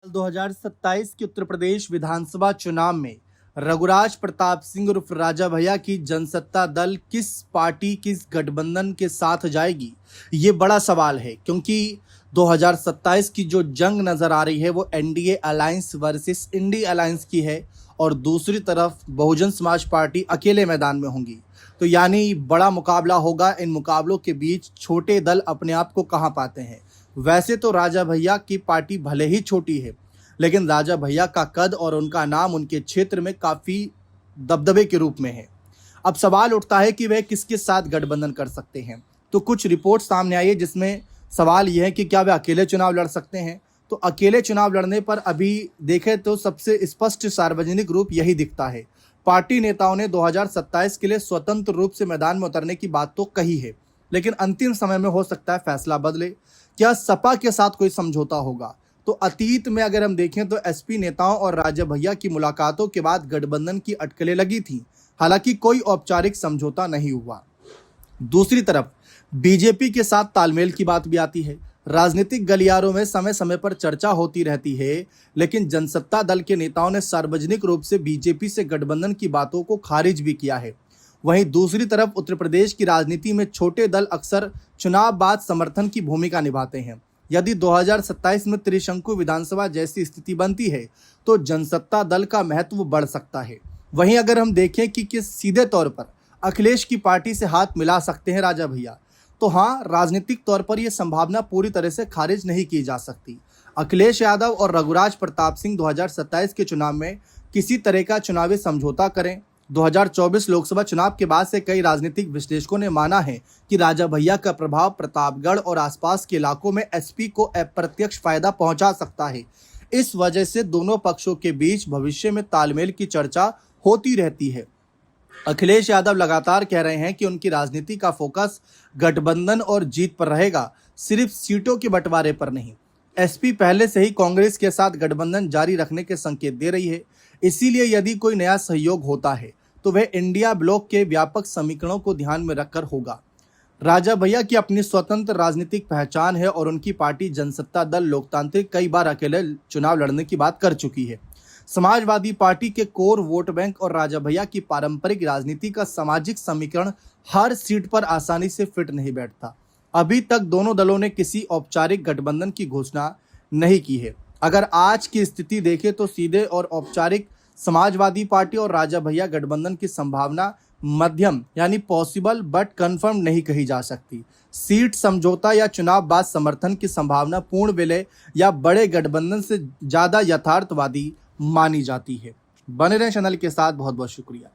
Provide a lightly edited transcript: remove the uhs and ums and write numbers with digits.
2027 के उत्तर प्रदेश विधानसभा चुनाव में रघुराज प्रताप सिंह उर्फ राजा भैया की जनसत्ता दल किस पार्टी किस गठबंधन के साथ जाएगी, ये बड़ा सवाल है। क्योंकि 2027 की जो जंग नजर आ रही है वो NDA alliance versus INDI alliance की है और दूसरी तरफ बहुजन समाज पार्टी अकेले मैदान में होंगी। तो यानी बड़ा मुकाबला होगा। इन मुकाबलों के बीच छोटे दल अपने आप को कहाँ पाते हैं। वैसे तो राजा भैया की पार्टी भले ही छोटी है, लेकिन राजा भैया का कद और उनका नाम उनके क्षेत्र में काफ़ी दबदबे के रूप में है। अब सवाल उठता है कि वह किसके साथ गठबंधन कर सकते हैं। तो कुछ रिपोर्ट सामने आई है जिसमें सवाल यह है कि क्या वे अकेले चुनाव लड़ सकते हैं। तो अकेले चुनाव लड़ने पर अभी देखें तो सबसे स्पष्ट सार्वजनिक रूप यही दिखता है। पार्टी नेताओं ने 2027 के लिए स्वतंत्र रूप से मैदान में उतरने की बात तो कही है, लेकिन अंतिम समय में हो सकता है फैसला बदले। क्या सपा के साथ कोई समझौता होगा? तो अतीत में अगर हम देखें तो एसपी नेताओं और राजा भैया की मुलाकातों के बाद गठबंधन की अटकलें लगी थीं, हालांकि कोई औपचारिक समझौता नहीं हुआ। दूसरी तरफ बीजेपी के साथ तालमेल की बात भी आती है। राजनीतिक गलियारों में समय समय पर चर्चा होती रहती है, लेकिन जनसत्ता दल के नेताओं ने सार्वजनिक रूप से बीजेपी से गठबंधन की बातों को खारिज भी किया है। वहीं दूसरी तरफ उत्तर प्रदेश की राजनीति में छोटे दल अक्सर चुनाव बाद समर्थन की भूमिका निभाते हैं। यदि 2027 में त्रिशंकु विधानसभा जैसी स्थिति बनती है तो जनसत्ता दल का महत्व बढ़ सकता है। वहीं अगर हम देखें कि किस सीधे तौर पर अखिलेश की पार्टी से हाथ मिला सकते हैं राजा भैया, तो हाँ, राजनीतिक तौर पर यह संभावना पूरी तरह से खारिज नहीं की जा सकती। अखिलेश यादव और रघुराज प्रताप सिंह 2027 के चुनाव में किसी तरह का चुनावी समझौता करें। 2024 लोकसभा चुनाव के बाद से कई राजनीतिक विश्लेषकों ने माना है कि राजा भैया का प्रभाव प्रतापगढ़ और आसपास के इलाकों में एसपी को अप्रत्यक्ष फायदा पहुंचा सकता है। इस वजह से दोनों पक्षों के बीच भविष्य में तालमेल की चर्चा होती रहती है। अखिलेश यादव लगातार कह रहे हैं कि उनकी राजनीति का फोकस गठबंधन और जीत पर रहेगा, सिर्फ सीटों के बंटवारे पर नहीं। एसपी पहले से ही कांग्रेस के साथ गठबंधन जारी रखने के संकेत दे रही है, इसीलिए यदि कोई नया सहयोग होता है तो वह इंडिया ब्लॉक के व्यापक समीकरणों को ध्यान में रखकर होगा। राजा भैया की अपनी स्वतंत्र राजनीतिक पहचान है और उनकी पार्टी जनसत्ता दल लोकतांत्रिक कई बार अकेले चुनाव लड़ने की बात कर चुकी है। समाजवादी पार्टी के कोर वोट बैंक और राजा भैया की पारंपरिक राजनीति का सामाजिक समीकरण हर सीट पर आसानी से फिट नहीं बैठता। अभी तक दोनों दलों ने किसी औपचारिक गठबंधन की घोषणा नहीं की है। अगर आज की स्थिति देखें तो सीधे और औपचारिक समाजवादी पार्टी और राजा भैया गठबंधन की संभावना मध्यम यानी पॉसिबल बट कंफर्म नहीं कही जा सकती। सीट समझौता या चुनाव बाद समर्थन की संभावना पूर्ण विलय या बड़े गठबंधन से ज्यादा यथार्थवादी मानी जाती है। बने रहें चैनल के साथ। बहुत बहुत शुक्रिया।